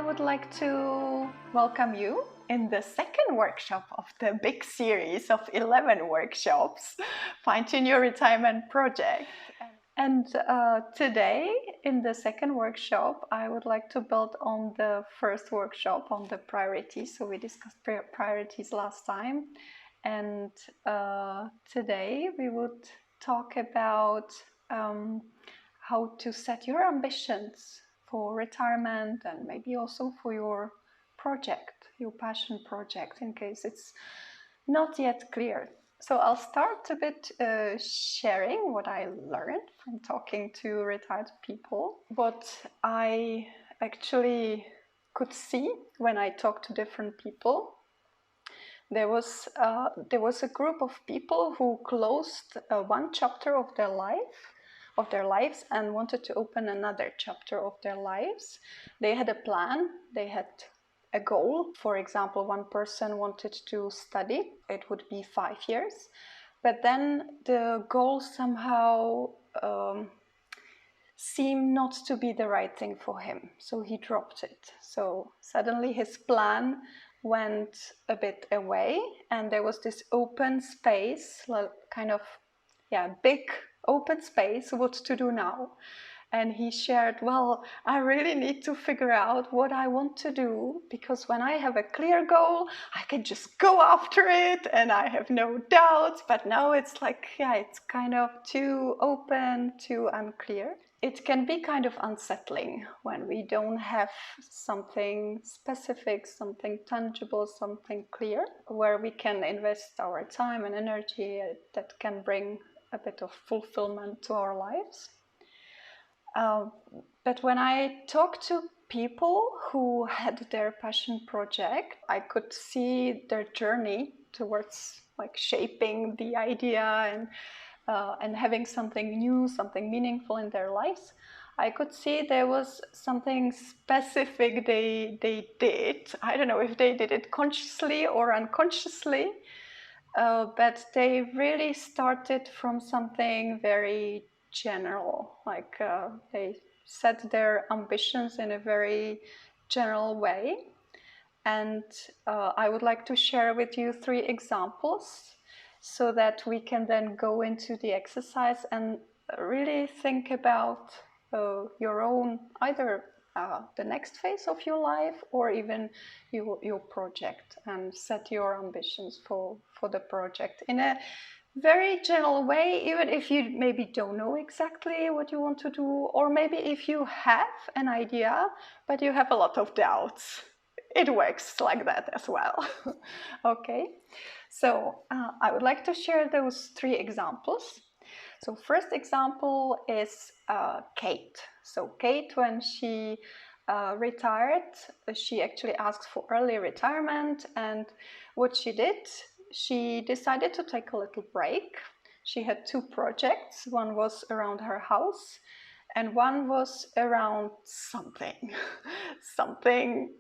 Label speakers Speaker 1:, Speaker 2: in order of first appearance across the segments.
Speaker 1: would like to welcome you in the second workshop of the big series of 11 workshops, Fine-Tune Your Retirement Project. And today, in the second workshop, I would like to build on the first workshop on the priorities. So we discussed priorities last time. And today we would talk about how to set your ambitions for retirement and maybe also for your project, your passion project, in case it's not yet clear. So I'll start a bit sharing what I learned from talking to retired people, what I actually could see when I talked to different people. There was a group of people who closed one chapter of their lives and wanted to open another chapter of their lives. They had a plan, they had a goal. For example, one person wanted to study, it would be 5 years, but then the goal somehow seemed not to be the right thing for him, so he dropped it. So suddenly his plan went a bit away, and there was this open space, big open space, what to do now. And he shared, well, I really need to figure out what I want to do, because when I have a clear goal, I can just go after it and I have no doubts. But now it's like, it's kind of too open, too unclear. It can be kind of unsettling when we don't have something specific, something tangible, something clear, where we can invest our time and energy that can bring a bit of fulfillment to our lives. But when I talked to people who had their passion project, I could see their journey towards shaping the idea and having something new, something meaningful in their lives. I could see there was something specific they did. I don't know if they did it consciously or unconsciously, but they really started from something very general. They set their ambitions in a very general way. And I would like to share with you 3 examples so that we can then go into the exercise and really think about your own, either the next phase of your life or even your project, and set your ambitions for the project in a very general way, even if you maybe don't know exactly what you want to do, or maybe if you have an idea but you have a lot of doubts. It works like that as well. Okay, so I would like to share those 3 examples. So first example is Kate. So Kate, when she retired, she actually asked for early retirement, and what she did, she decided to take a little break. She had 2 projects. One was around her house, and one was around something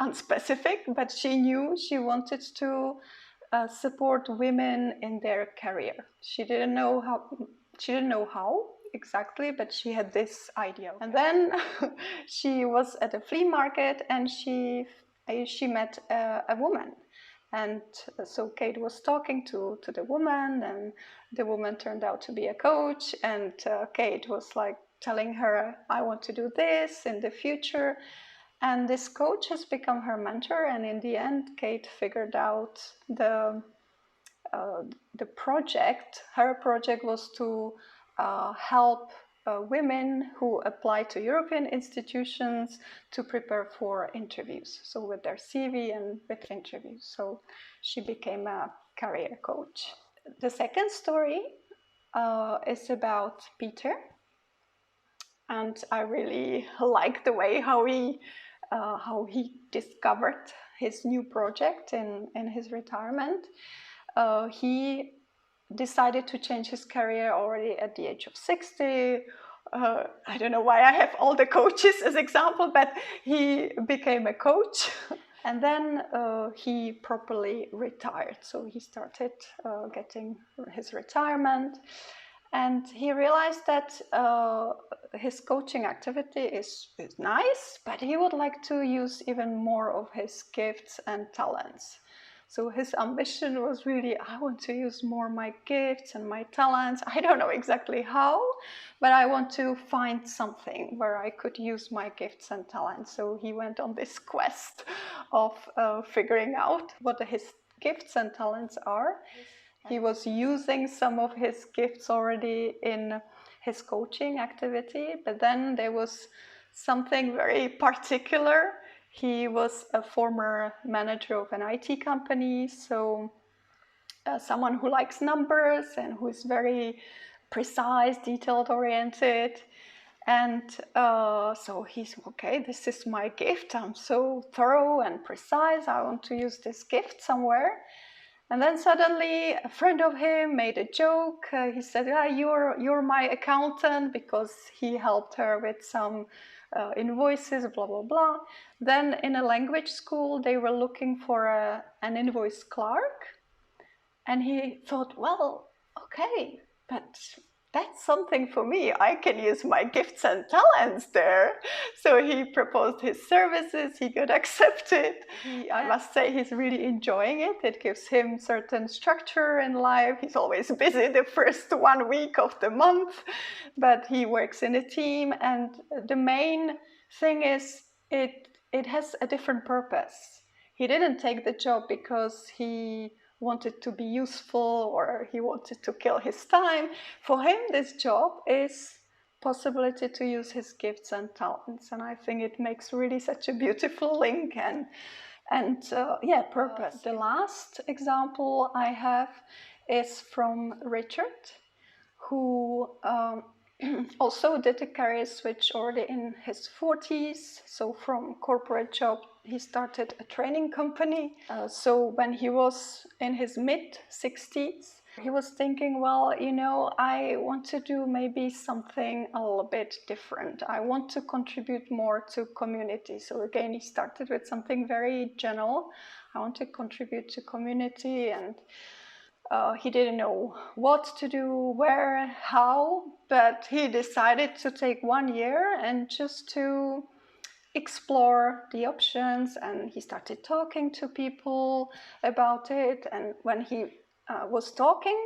Speaker 1: unspecific, but she knew she wanted to support women in their career. She didn't know how exactly, but she had this idea. And then she was at a flea market and she met a woman. And so Kate was talking to the woman, and the woman turned out to be a coach, and Kate was telling her, I want to do this in the future. And this coach has become her mentor, and in the end, Kate figured out the project. Her project was to help women who apply to European institutions to prepare for interviews, so with their CV and with interviews. So she became a career coach. The second story is about Peter, and I really like the way how he discovered his new project in his retirement. He decided to change his career already at the age of 60. I don't know why I have all the coaches as example, but he became a coach. And then he properly retired. So he started getting his retirement. And he realized that his coaching activity is nice, but he would like to use even more of his gifts and talents. So his ambition was really, I want to use more my gifts and my talents. I don't know exactly how, but I want to find something where I could use my gifts and talents. So he went on this quest of figuring out what his gifts and talents are. He was using some of his gifts already in his coaching activity, but then there was something very particular. He was a former manager of an IT company, so someone who likes numbers and who is very precise, detailed oriented. And so he's okay, this is my gift. I'm so thorough and precise. I want to use this gift somewhere. And then suddenly a friend of him made a joke. He said, you're my accountant, because he helped her with some invoices, blah, blah, blah. Then in a language school, they were looking for an invoice clerk. And he thought, well, okay, but that's something for me. I can use my gifts and talents there. So he proposed his services, he got accepted. I must say he's really enjoying it. It gives him certain structure in life. He's always busy the first 1 week of the month, but he works in a team. And the main thing is it has a different purpose. He didn't take the job because he wanted to be useful or he wanted to kill his time. For him, this job is possibility to use his gifts and talents, and I think it makes really such a beautiful link and purpose. The last example I have is from Richard, who also did a career switch already in his 40s. So from corporate job, he started a training company. So when he was in his mid 60s, he was thinking, well, I want to do maybe something a little bit different. I want to contribute more to community. So again, he started with something very general. I want to contribute to community, and he didn't know what to do, where, how, but he decided to take 1 year and just to explore the options. And he started talking to people about it. And when he was talking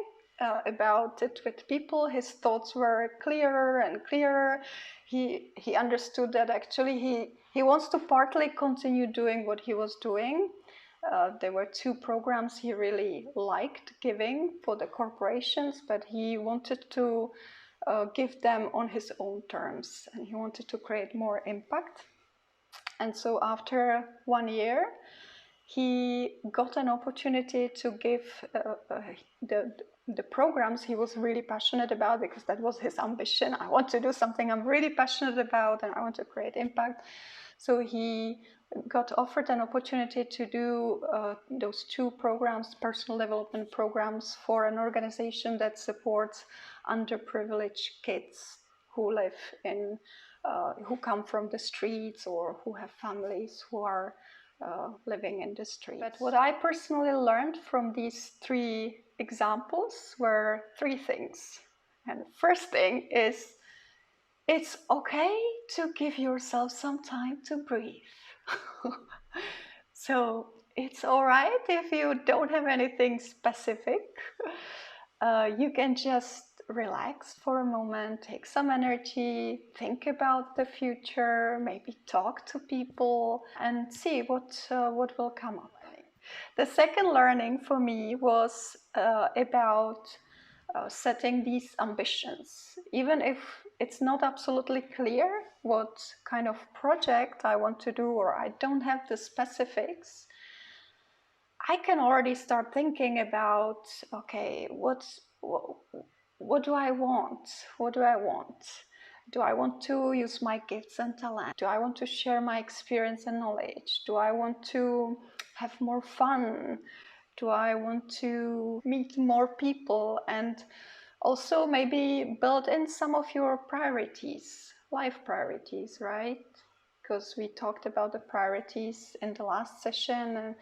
Speaker 1: about it with people, his thoughts were clearer and clearer. He understood that actually he wants to partly continue doing what he was doing. There were 2 programs he really liked giving for the corporations, but he wanted to give them on his own terms, and he wanted to create more impact. And so after 1 year, he got an opportunity to give the programs he was really passionate about, because that was his ambition. I want to do something I'm really passionate about and I want to create impact. So he got offered an opportunity to do those 2 programs, personal development programs, for an organization that supports underprivileged kids who live in, who come from the streets or who have families who are living in the streets. But what I personally learned from these 3 examples were 3 things. And the first thing is, it's okay to give yourself some time to breathe. So it's all right if you don't have anything specific. You can just relax for a moment, take some energy, think about the future, maybe talk to people, and see what will come up. The second learning for me was about setting these ambitions. Even if it's not absolutely clear what kind of project I want to do, or I don't have the specifics, I can already start thinking about, okay, what do I want? What do I want? Do I want to use my gifts and talent? Do I want to share my experience and knowledge? Do I want to have more fun? Do I want to meet more people? And also maybe build in some of your priorities, life priorities, right? Because we talked about the priorities in the last session, and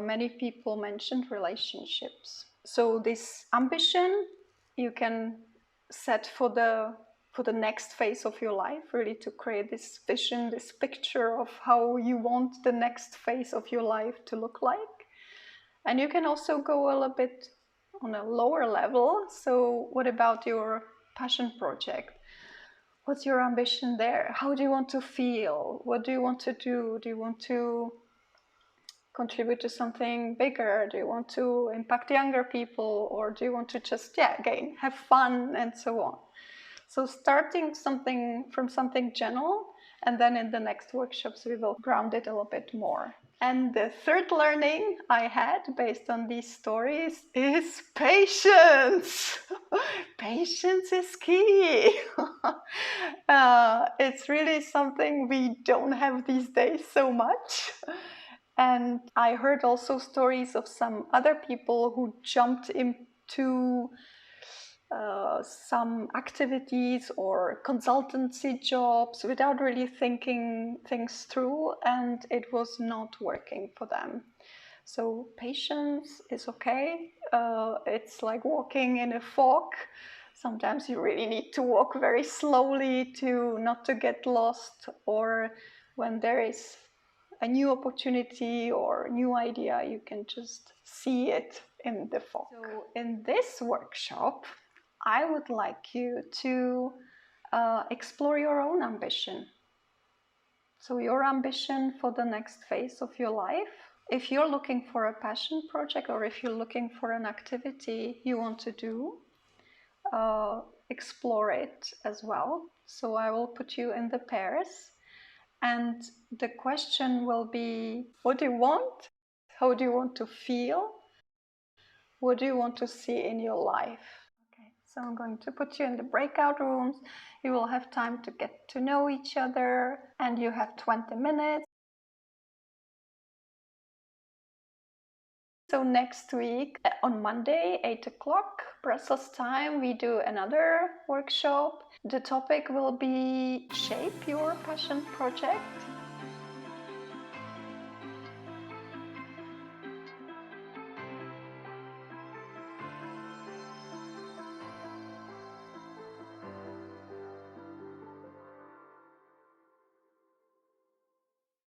Speaker 1: many people mentioned relationships. So this ambition, you can set for the next phase of your life, really to create this vision, this picture of how you want the next phase of your life to look like. And you can also go a little bit on a lower level. So what about your passion project? What's your ambition there? How do you want to feel? What do you want to do? Do you want to contribute to something bigger? Do you want to impact younger people? Or do you want to just, again, have fun and so on? So starting from something general, and then in the next workshops we will ground it a little bit more. And the third learning I had based on these stories is patience. Patience is key. It's really something we don't have these days so much. And I heard also stories of some other people who jumped into some activities or consultancy jobs without really thinking things through, and it was not working for them. So patience is okay. It's like walking in a fog. Sometimes you really need to walk very slowly to not to get lost, or when there is a new opportunity or new idea, you can just see it in the fog. So in this workshop, I would like you to explore your own ambition. So your ambition for the next phase of your life. If you're looking for a passion project, or if you're looking for an activity you want to do, explore it as well. So I will put you in the pairs, and the question will be, what do you want? How do you want to feel? What do you want to see in your life? Okay, so I'm going to put you in the breakout rooms. You will have time to get to know each other, and you have 20 minutes. So next week on Monday, 8 o'clock Brussels time, we do another workshop. The topic will be Shape Your Passion Project.